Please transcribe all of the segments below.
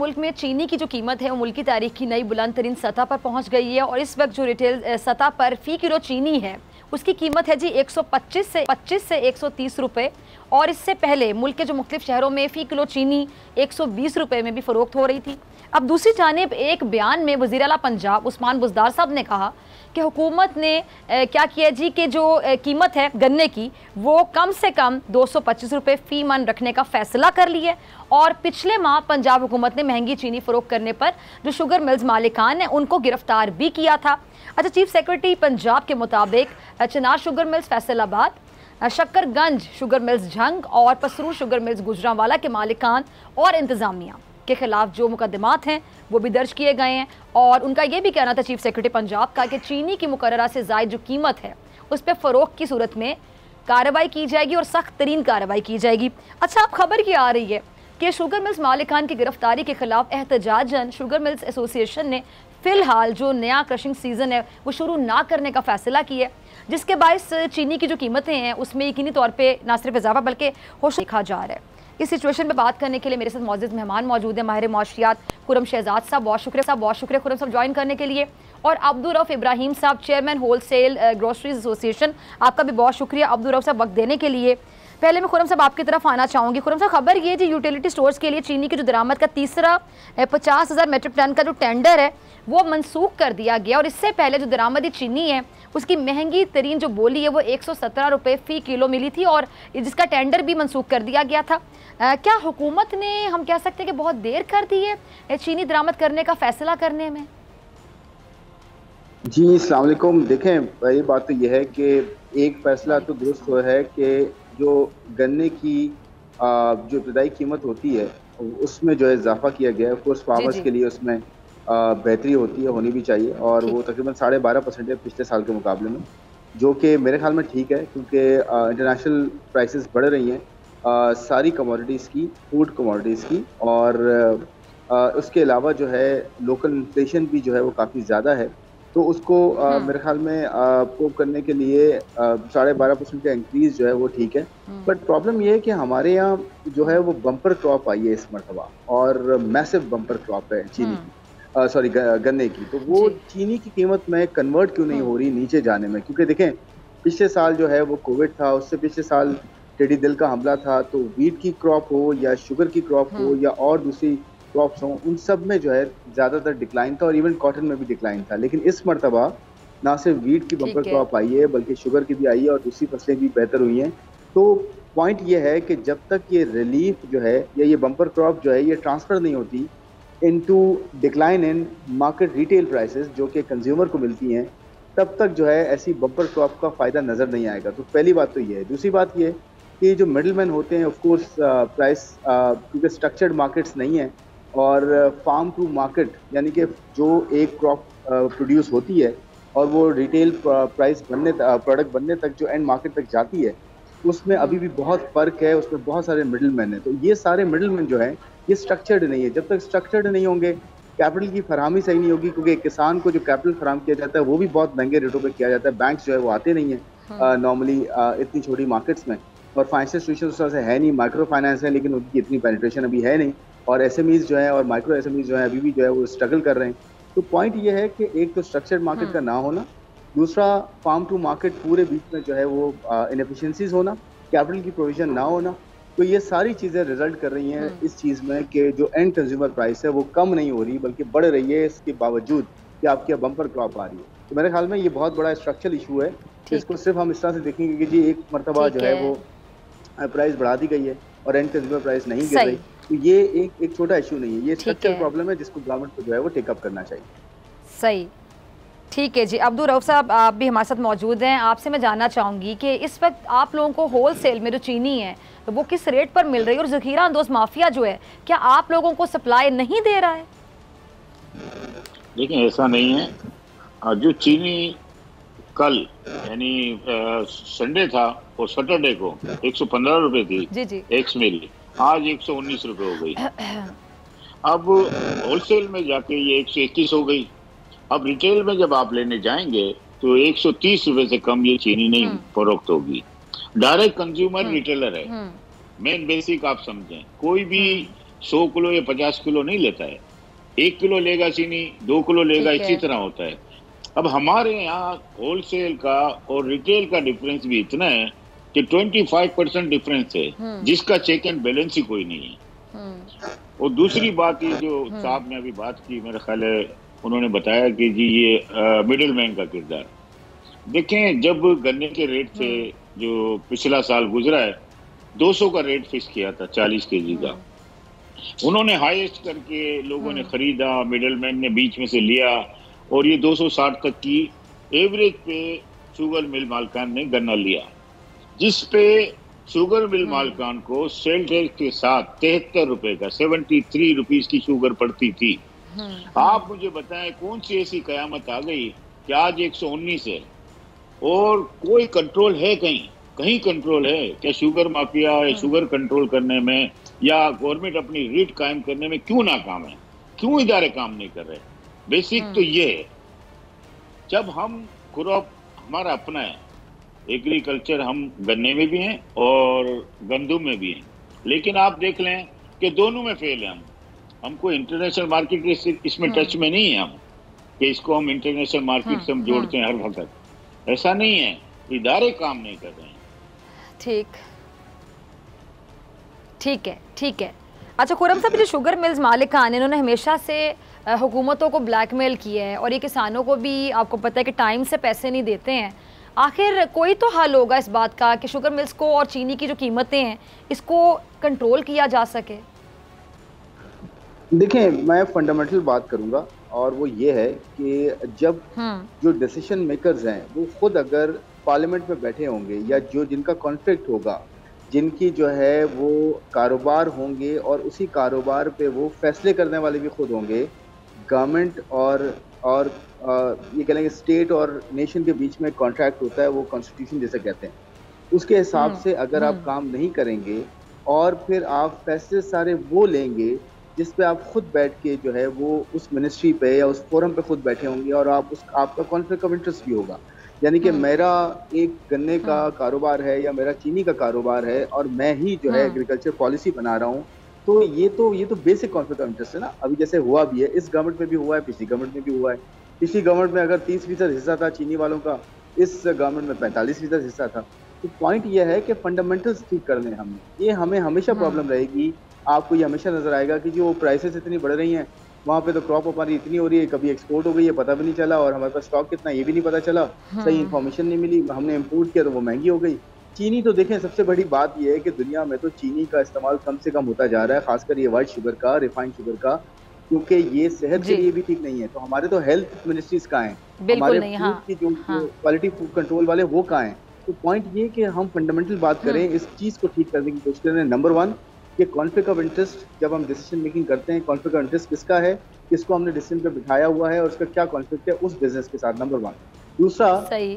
मुल्क में चीनी की जो कीमत है वो मुल्क की तारीख की नई बुलंद तरीन सतह पर पहुंच गई है और इस वक्त जो रिटेल सतह पर फ़ी किलो चीनी है उसकी कीमत है जी 125 से 130 रुपये। और इससे पहले मुल्क के जो मुख्तलिफ शहरों में फ़ी किलो चीनी 120 रुपये में भी फ़रोख्त हो रही थी। अब दूसरी जानिब एक बयान में वज़ीर आला पंजाब उस्मान बुज़दार साहब ने कहा कि हुकूमत ने क्या किया जी कि जो कीमत है गन्ने की वो कम से कम 225 रुपये फ़ी मन रखने का फ़ैसला कर लिया। और पिछले माह पंजाब हुकूमत ने महंगी चीनी फ़रोख्त करने पर जो शुगर मिल्स मालिकान हैं उनको गिरफ्तार भी किया था। अच्छा, चीफ सेक्रेटरी पंजाब के मुताबिक Chinar sugar mills Faisalabad, Shakarganj sugar mills Jhang और पसरूर शुगर मिल्स गुजरांवाला के मालिकान और इंतज़ामिया के खिलाफ जो मुकदमात हैं वो भी दर्ज किए गए हैं। और उनका ये भी कहना था चीफ सेक्रेटरी पंजाब का कि चीनी की मुकर्ररा से ज़ायद जो कीमत है उस पर फ़रोख्त की सूरत में कार्रवाई की जाएगी और सख्त तरीन कार्रवाई की जाएगी। अच्छा, अब खबर क्या आ रही है कि शुगर मिल्स मालिकान की गिरफ्तारी के खिलाफ एहतजाजन शुगर मिल्स एसोसिएशन ने फ़िलहाल जो नया क्रशिंग सीज़न है वो शुरू ना करने का फ़ैसला किया है, जिसके बायस चीनी की जो कीमतें हैं उसमें यकीनी तौर पे ना सिर्फ इजाफा बल्कि होश देखा जा रहा है। इस सिचुएशन में बात करने के लिए मेरे साथ मौजूद मेहमान मौजूद हैं माहिर मुआशियात खुर्रम शहजाद साहब। बहुत शुक्रिया खुर्रम साहब ज्वाइन करने के लिए। और अब्दुल रऊफ इब्राहिम साहब, चेयरमैन होलसेल ग्रोसरीज एसोसिएशन, आपका भी बहुत शुक्रिया अब्दुल रऊफ साहब वक्त देने के लिए। पहले मैं खुर्रम साहब आपकी तरफ आना चाहूँगी। खुर्रम साहब, खबर ये जी यूटिलिटी स्टोर्स के लिए चीनी की जो दरामद का तीसरा 50,000 मेट्रिक टन का जो टेंडर है वो मनसूख कर दिया गया और इससे पहले जो दरामदी चीनी है उसकी महंगी तरीन जो बोली है वो 117 रुपये फ़ी किलो मिली थी और जिसका टेंडर भी मनसूख कर दिया गया था। क्या हुकूमत ने, हम कह सकते हैं कि बहुत देर कर दी है चीनी दरामद करने का फ़ैसला करने में? जी अस्सलाम वालेकुम। देखें, पहली बात तो यह है कि एक फ़ैसला तो दुरुस्त हुआ है कि जो गन्ने की जो इब्तदाई कीमत होती है उसमें जो है इजाफा किया गया है। ऑफकोर्स फार्मर्स के लिए उसमें बेहतरी होती है, होनी भी चाहिए और वो तकरीबन 12.5% है पिछले साल के मुकाबले में, जो कि मेरे ख्याल में ठीक है क्योंकि इंटरनेशनल प्राइसेस बढ़ रही हैं सारी कमोडिटीज़ की, फूड कमोडिटीज़ की, और उसके अलावा जो है लोकल इन्फ्लेशन भी जो है वो काफ़ी ज़्यादा है। तो उसको मेरे ख्याल में कोप करने के लिए 12.5% का इंक्रीज़ जो है वो ठीक है। बट प्रॉब्लम ये है कि हमारे यहाँ जो है वो बम्पर क्रॉप आई है इस मरतबा और मैसिव बम्पर क्रॉप है चीनी की, सॉरी गन्ने की। तो वो चीनी की कीमत में कन्वर्ट क्यों नहीं हो रही नीचे जाने में? क्योंकि देखें पिछले साल जो है वो कोविड था, उससे पिछले साल टेढ़ी दिल का हमला था। तो वीट की क्रॉप हो या शुगर की क्रॉप हो या और दूसरी क्रॉप्स हों, उन सब में जो है ज़्यादातर डिक्लाइन था और इवन कॉटन में भी डिक्लाइन था। लेकिन इस मरतबा ना सिर्फ वीट की बम्पर क्रॉप आई है बल्कि शुगर की भी आई है और दूसरी फसलें भी बेहतर हुई हैं। तो पॉइंट ये है कि जब तक ये रिलीफ जो है या ये बम्पर क्रॉप जो है ये ट्रांसफ़र नहीं होती into decline in market retail prices जो कि कंज्यूमर को मिलती हैं, तब तक जो है ऐसी बम्पर क्रॉप का फ़ायदा नज़र नहीं आएगा। तो पहली बात तो ये है। दूसरी बात ये कि जो मिडल मैन होते हैं ऑफकोर्स प्राइस क्योंकि स्ट्रक्चर्ड मार्केट्स नहीं हैं और फार्म टू मार्केट यानी कि जो एक क्रॉप प्रोड्यूस होती है और वो रिटेल प्राइस बनने प्रोडक्ट बनने तक जो एंड मार्केट तक जाती है उसमें अभी भी बहुत फ़र्क है, उसमें बहुत सारे मिडल मैन हैं। तो ये सारे मिडल मैन जो हैं ये स्ट्रक्चर्ड नहीं है। जब तक स्ट्रक्चर्ड नहीं होंगे, कैपिटल की फराहमी सही नहीं होगी, क्योंकि किसान को जो कैपिटल फराहम किया जाता है वो भी बहुत महंगे रेटों पे किया जाता है। बैंक्स जो है वो आते नहीं हैं नॉर्मली इतनी छोटी मार्केट्स में, और फाइनेंशियल इंस्टीट्यूशन से है नहीं, माइक्रो फाइनेंस है लेकिन उनकी इतनी पेनिट्रेशन अभी है नहीं, और एसएमईज जो है और माइक्रो एसएमईज जो है अभी भी जो है वो स्ट्रगल कर रहे हैं। तो पॉइंट ये है कि एक तो स्ट्रक्चर्ड मार्केट का ना होना, दूसरा फार्म टू मार्केट पूरे बीच में जो है वो इनएफिशिएंसीज होना, कैपिटल की प्रोविजन ना होना। तो ये सारी चीज़ें रिजल्ट कर रही हैं इस चीज़ में कि जो एंड कंज्यूमर प्राइस है वो कम नहीं हो रही बल्कि बढ़ रही है, इसके बावजूद कि आपकी बम्पर क्रॉप आ रही है। तो मेरे ख्याल में ये बहुत बड़ा स्ट्रक्चरल इशू है। इसको सिर्फ हम इस तरह से देखेंगे कि जी एक मरतबा जो है वो प्राइस बढ़ा दी गई है और एंड कंज्यूमर प्राइस नहीं गिर रही। तो ये एक छोटा इशू नहीं है, ये स्ट्रक्चरल प्रॉब्लम है जिसको गवर्नमेंट को जो है वो टेकअप करना चाहिए। सही, ठीक है जी। अब्दुल रऊफ साहब आप भी हमारे साथ मौजूद हैं। आपसे मैं जानना चाहूँगी कि इस वक्त आप लोगों को होल सेल में जो चीनी है तो वो किस रेट पर मिल रही है और ज़ख़ीरा अंदोज़ माफिया जो है क्या आप लोगों को सप्लाई नहीं दे रहा है? देखिए ऐसा नहीं है। जो चीनी कल यानी संडे था और सैटरडे को 115 रुपए थी जी। एक्स मिल, आज 119 रुपए हो गई। अब होलसेल में जाके ये 121 हो गई। अब रिटेल में जब आप लेने जाएंगे तो 130 रुपए से कम ये चीनी नहीं फरोख्त होगी। डायरेक्ट कंज्यूमर रिटेलर है, मेन बेसिक आप समझें। कोई भी 100 किलो या 50 किलो नहीं लेता है, 1 किलो लेगा चीनी, 2 किलो लेगा, इसी तरह होता है। अब हमारे यहाँ होलसेल का और रिटेल का डिफरेंस भी इतना है कि 25% डिफरेंस है, जिसका चेक एंड बैलेंस ही कोई नहीं है। और दूसरी बात ये जो साहब ने अभी बात की, मेरा ख्याल है उन्होंने बताया कि जी ये मिडिल मैन का किरदार। देखें, जब गन्ने के रेट थे, जो पिछला साल गुजरा है, 200 का रेट फिक्स किया था 40 केजी का, उन्होंने हाईएस्ट करके लोगों ने खरीदा, मिडिल मैन ने बीच में से लिया, और ये 260 तक की एवरेज पे शुगर मिल मालकान ने गन्ना लिया, जिस पे शुगर मिल मालकान को सेल टैक्स के साथ 73 रुपए का 73 रुपीज की शुगर पड़ती थी। आप मुझे बताएं कौन सी ऐसी कयामत आ गई कि आज 119 है और कोई कंट्रोल है? कहीं कंट्रोल है क्या? शुगर माफिया शुगर कंट्रोल करने में या गवर्नमेंट अपनी रीट कायम करने में क्यों नाकाम है? क्यों इदारे काम नहीं कर रहे? बेसिक तो ये है, जब हम क्रॉप हमारा अपना है, एग्रीकल्चर, हम गन्ने में भी हैं और गंदम में भी हैं, लेकिन आप देख लें कि दोनों में फेल है। हमको इंटरनेशनल मार्केट के इसमें टच में नहीं है हम, कि इसको हम इंटरनेशनल मार्केट से हम जोड़ते हैं हर वक्त। ऐसा नहीं है, इदारे काम नहीं कर रहे हैं। ठीक है। अच्छा खुर्रम साहब, जो शुगर मिल्स मालिकान इन्होंने हमेशा से हुकूमतों को ब्लैकमेल किया है और ये किसानों को भी आपको पता है कि टाइम से पैसे नहीं देते हैं। आखिर कोई तो हल होगा इस बात का कि शुगर मिल्स को और चीनी की जो कीमतें हैं इसको कंट्रोल किया जा सके? देखें, मैं फंडामेंटल बात करूंगा और वो ये है कि जब जो डिसीजन मेकर्स हैं वो खुद अगर पार्लियामेंट में बैठे होंगे या जो जिनका कॉन्फ्लिक्ट होगा, जिनकी जो है वो कारोबार होंगे और उसी कारोबार पे वो फैसले करने वाले भी खुद होंगे, गवर्नमेंट और ये कह लेंगे स्टेट और नेशन के बीच में कॉन्ट्रैक्ट होता है, वो कॉन्स्टिट्यूशन जैसे कहते हैं, उसके हिसाब से अगर आप काम नहीं करेंगे और फिर आप फैसले सारे वो लेंगे जिस पे आप खुद बैठ के जो है वो उस मिनिस्ट्री पे या उस फोरम पे खुद बैठे होंगे और आपका कॉन्फ्लिक्ट ऑफ इंटरेस्ट भी होगा। यानी कि मेरा एक गन्ने का कारोबार है या मेरा चीनी का कारोबार है और मैं ही जो है एग्रीकल्चर पॉलिसी बना रहा हूँ, तो ये तो बेसिक कॉन्फ्लिक्ट ऑफ इंटरेस्ट है ना। अभी जैसे हुआ भी है, इस गवर्नमेंट में भी हुआ है, पिछली गवर्नमेंट में भी हुआ है। पिछली गवर्नमेंट में अगर 30% हिस्सा था चीनी वालों का, इस गवर्नमेंट में 45% हिस्सा था। तो पॉइंट ये है कि फंडामेंटल्स ठीक करने हमने, ये हमें हमेशा प्रॉब्लम रहेगी। आपको ये हमेशा नजर आएगा कि जो प्राइसेस इतनी बढ़ रही हैं, वहाँ पे तो क्रॉप हमारी इतनी हो रही है, कभी एक्सपोर्ट हो गई है पता भी नहीं चला, और हमारे पास स्टॉक कितना ये भी नहीं पता चला, सही इन्फॉर्मेशन नहीं मिली, हमने इम्पोर्ट किया तो वो महंगी हो गई। चीनी तो देखें, सबसे बड़ी बात ये है कि दुनिया में तो चीनी का इस्तेमाल कम से कम होता जा रहा है, खासकर ये वाइट शुगर का, रिफाइंड शुगर का, क्योंकि ये सेहत के लिए भी ठीक नहीं है। तो हमारे तो हेल्थ मिनिस्ट्रीज कहाँ हैं, हमारे फूड की जो क्वालिटी फूड कंट्रोल वाले वो कहाँ हैं? तो पॉइंट ये कि हम फंडामेंटल बात करें, इस चीज को ठीक करने की कोशिश करें। नंबर 1 कि कॉन्फ्लिक्ट ऑफ इंटरेस्ट, जब हम डिसीजन मेकिंग करते हैं, कॉन्फ्लिक्ट ऑफ इंटरेस्ट किसका है, किसको हमने डिसीजन पे बिठाया हुआ है और उसका क्या कॉन्फ्लिक्ट है उस बिजनेस के साथ, नंबर 1। दूसरा,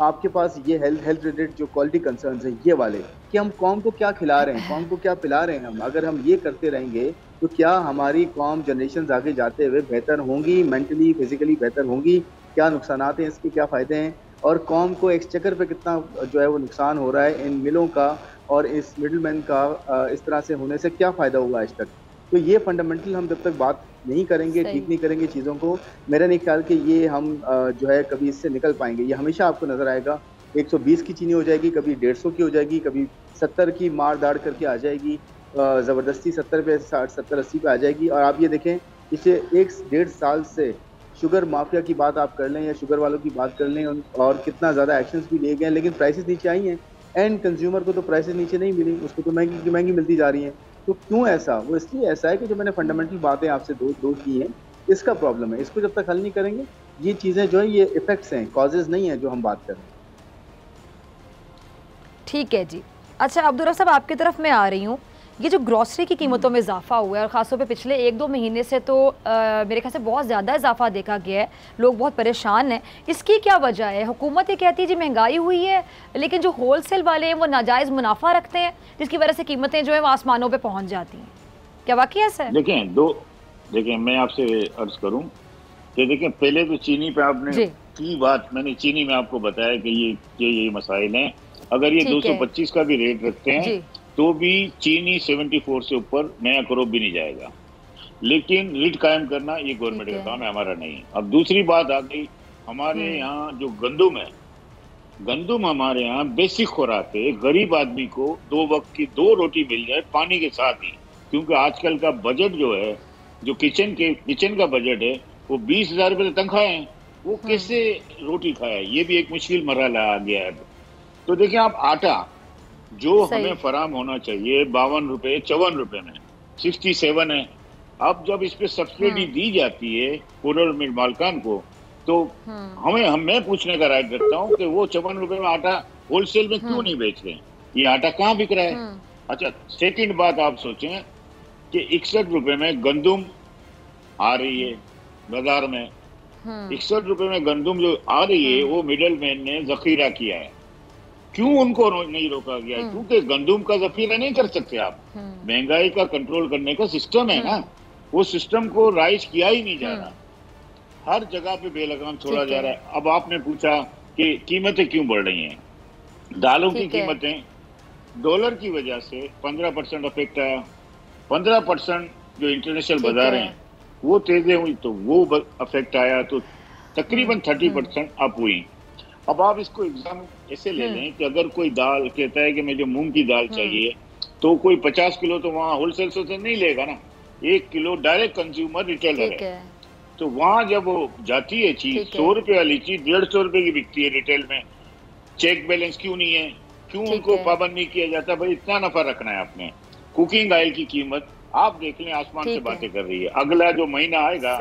आपके पास ये हेल्थ रिलेटेड जो क्वालिटी कंसर्न्स है ये वाले, कि हम कौम को क्या खिला रहे हैं, कौम को क्या पिला रहे हैं हम। अगर हम ये करते रहेंगे तो क्या हमारी कौम जनरेशन आगे जाते हुए बेहतर होंगी, मेंटली फिजिकली बेहतर होंगी? क्या नुकसान हैं इसके, क्या फ़ायदे हैं, और कौम को एक्सचेकर पे कितना जो है वो नुकसान हो रहा है इन मिलों का और इस मिडलमैन का इस तरह से होने से क्या फ़ायदा हुआ आज तक? तो ये फंडामेंटल हम जब तक बात नहीं करेंगे, ठीक नहीं करेंगे चीज़ों को, मेरा नहीं ख्याल कि ये हम जो है कभी इससे निकल पाएंगे। ये हमेशा आपको नज़र आएगा 120 की चीनी हो जाएगी, कभी 150 की हो जाएगी, कभी 70 की मार दाड़ करके आ जाएगी, ज़बरदस्ती 70 पे 60 70-80 पे आ जाएगी। और आप ये देखें, पिछले 1-1.5 साल से शुगर माफिया की बात आप कर लें या शुगर वालों की बात कर लें, और कितना ज़्यादा एक्शंस भी लिए गए, लेकिन प्राइसेस नीचे आई हैं। एंड कंज्यूमर को तो प्राइसेस नीचे नहीं मिली, उसको तो महंगी की महंगी मिलती जा रही हैं। तो क्यों ऐसा? वो इसलिए ऐसा है कि जो मैंने फंडामेंटल बातें आपसे दो की हैं, इसका प्रॉब्लम है। इसको जब तक हल नहीं करेंगे, ये चीज़ें जो है ये इफेक्ट्स हैं, कॉजेज नहीं है जो हम बात कर रहे हैं। ठीक है जी। अच्छा अब्दुल साहब, आपकी तरफ मैं आ रही हूँ। ये जो ग्रॉसरी की कीमतों में इजाफा हुआ है और ख़ासतौर पे पिछले 1-2 महीने से तो मेरे ख्याल से बहुत ज़्यादा इजाफा देखा गया है, लोग बहुत परेशान हैं। इसकी क्या वजह है? हुकूमत ये कहती है जी महंगाई हुई है, लेकिन जो होलसेल वाले हैं वो नाजायज़ मुनाफा रखते हैं, जिसकी वजह से कीमतें जो है वो आसमानों पर पहुँच जाती हैं। क्या वाकई ऐसा है? देखें मैं आपसे अर्ज करूँ कि देखें, पहले तो चीनी पे आपने की बात, मैंने चीनी में आपको बताया कि ये मसाइल हैं। अगर ये 225 का भी रेट रखते हैं तो भी चीनी 74 से ऊपर नया करोब भी नहीं जाएगा। लेकिन रिट कायम करना ये गवर्नमेंट का काम है, हमारा नहीं। अब दूसरी बात आ गई, हमारे यहाँ जो गंदुम है, गंदुम हमारे यहाँ बेसिक खुराक है। गरीब आदमी को 2 वक्त की 2 रोटी मिल जाए पानी के साथ ही, क्योंकि आजकल का बजट जो है, जो किचन का बजट है, वो 20,000 रुपये तनख्वाह है, वो कैसे रोटी खाए, ये भी एक मुश्किल मरहला आ गया है। तो देखिए आप, आटा जो हमें फराम होना चाहिए 52 रुपये 54 रुपये में 67 है। अब जब इस पे सब्सिडी दी जाती है रूरल मिल मालकान को, तो मैं पूछने का राइट रखता हूँ कि वो 54 रुपये में आटा होलसेल में क्यों नहीं बेच रहे हैं? ये आटा कहाँ बिक रहा है? अच्छा, सेकंड बात आप सोचें कि 61 रुपये में गंदुम आ रही है बाजार में। 61 रुपये में गंदुम जो आ रही है, वो मिडल मैन ने जखीरा किया है। क्यों उनको नहीं रोका गया? क्योंकि गंदुम का जखीरा नहीं कर सकते आप। महंगाई का कंट्रोल करने का सिस्टम है ना, वो सिस्टम को राइज किया ही नहीं जा रहा, हर जगह पे बेलगाम छोड़ा जा रहा है। अब आपने पूछा कि कीमतें क्यों बढ़ रही हैं? दालों की कीमतें डॉलर की वजह से 15% अफेक्ट आया। 15% जो इंटरनेशनल बाजार हैं वो तेजी हुई, तो वो अफेक्ट आया, तो तकरीबन 30% अप हुई। अब आप इसको एग्जाम ऐसे ले लें कि अगर कोई दाल कहता है कि मुझे मूंग की दाल चाहिए, तो कोई 50 किलो तो वहाँ होलसेल से नहीं लेगा ना, 1 किलो डायरेक्ट कंज्यूमर रिटेलर है। तो वहां जब वो जाती है चीज, 100 रुपए वाली चीज 150 रुपए की बिकती है रिटेल में। चेक बैलेंस क्यों नहीं है? क्यों उनको पाबंद नहीं किया जाता? भाई इतना नफा रखना है आपने। कुकिंग ऑयल की कीमत आप देख लें, आसमान से बातें कर रही है। अगला जो महीना आएगा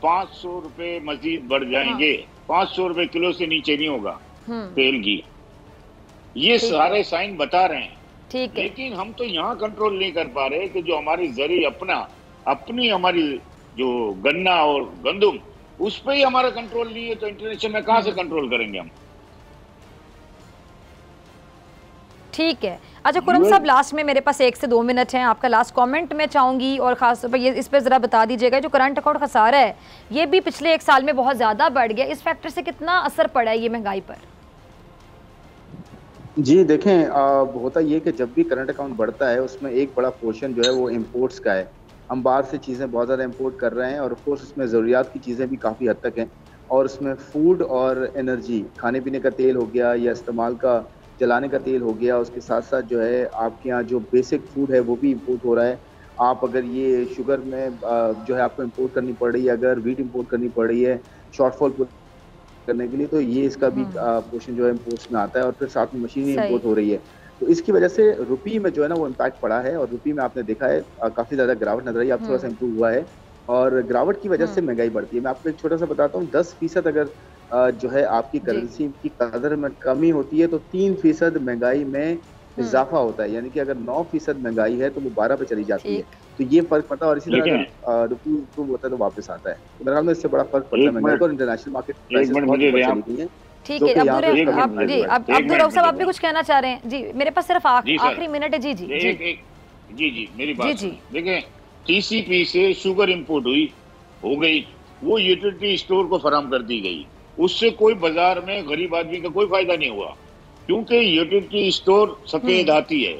500 रुपए मजीद बढ़ जाएंगे। 500 रुपए किलो से नीचे नहीं होगा तेल की। ये सारे साइन बता रहे हैं, लेकिन हम तो यहाँ कंट्रोल नहीं कर पा रहे कि जो हमारी जरी अपनी हमारी जो गन्ना और गंदुम, उस पे ही हमारा कंट्रोल नहीं है, तो इंटरनेशनल में कहां से कंट्रोल करेंगे हम? ठीक है। अच्छा खुरम साहब, लास्ट में मेरे पास 1 से 2 मिनट हैं, आपका लास्ट कमेंट मैं चाहूंगी, और खास तौर पर ये इस पे जरा बता दीजिएगा, जो करंट अकाउंट खसारा है ये भी पिछले 1 साल में बहुत ज्यादा बढ़ गया, इस फैक्टर से कितना असर पड़ा है ये महंगाई पर? जी देखें, होता ये कि जब भी करंट अकाउंट बढ़ता है उसमें एक बड़ा पोर्शन जो है वो इम्पोर्ट्स का है। हम बाहर से चीज़ें बहुत ज़्यादा इंपोर्ट कर रहे हैं, और ऑफ कोर्स उसमें ज़रूरियात की चीज़ें भी काफ़ी हद तक हैं, और उसमें फूड और एनर्जी, खाने पीने का तेल हो गया या इस्तेमाल का जलाने का तेल हो गया, उसके साथ साथ जो है आपके यहाँ जो बेसिक फूड है वो भी इंपोर्ट हो रहा है। आप अगर ये शुगर में जो है आपको इंपोर्ट करनी पड़ रही है, अगर वीट इंपोर्ट करनी पड़ रही है शॉर्टफॉल करने के लिए, तो ये इसका भी पोर्शन जो है इंपोर्ट्स में आता है, और फिर साथ में मशीनें इंपोर्ट हो रही है। तो इसकी वजह से रुपये में जो है ना वो इम्पैक्ट पड़ा है, और रुपये में आपने देखा है काफ़ी ज़्यादा गिरावट नजर आई। अब थोड़ा सा इम्प्रूव हुआ है, और गिरावट की वजह से महंगाई बढ़ती है। मैं आपको एक छोटा सा बताता हूँ, 10% अगर जो है आपकी करेंसी की कदर में कमी होती है, तो 3% महंगाई में इजाफा होता है। यानी कि अगर 9% महंगाई है तो वो 12 पे चली जाती है। तो ये फर्क पड़ता है, और इसी तरह रुपये इम्प्रूव होता है तो वापस आता है। तो मेरे ख्याल में इससे बड़ा फर्क पड़ता है महंगाई को, और इंटरनेशनल मार्केट प्राइसेस बहुत ऊपर चली गई हैं। ठीक है, अब्दुल साहब आप भी कुछ कहना चाह रहे हैं? जी मेरे पास सिर्फ आखिरी मिनट है। जी मेरी बात देखिए, टीसीपी से शुगर इंपोर्ट हो गई, वो यूटिलिटी स्टोर को फराम कर दी गई, उससे कोई बाजार में गरीब आदमी का कोई फायदा नहीं हुआ, क्योंकि यूटिलिटी स्टोर सफेद हाथी है।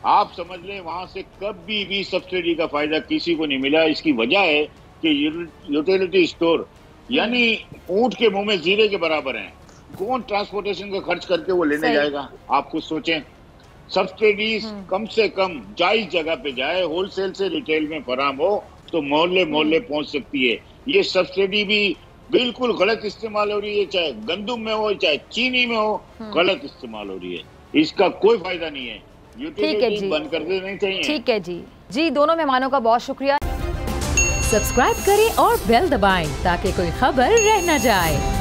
आप समझ लें, वहां से कभी भी सब्सिडी का फायदा किसी को नहीं मिला। इसकी वजह है कि यूटिलिटी स्टोर यानी ऊंट के मुंह में जीरे के बराबर हैं। कौन ट्रांसपोर्टेशन का खर्च करके वो लेने जाएगा? आप खुद सोचें। सब्सिडीज कम से कम जायज जगह पे जाए, होलसेल से रिटेल में फराम हो, तो मोहल्ले मोहल्ले पहुंच सकती है। ये सब्सिडी भी बिल्कुल गलत इस्तेमाल हो रही है, चाहे गंदुम में हो चाहे चीनी में हो, गलत इस्तेमाल हो रही है। इसका कोई फायदा नहीं है, यूटिलिटी बंद कर देनी चाहिए। ठीक है जी दोनों मेहमानों का बहुत शुक्रिया। सब्सक्राइब करें और बेल दबाएं ताकि कोई खबर रह न जाए।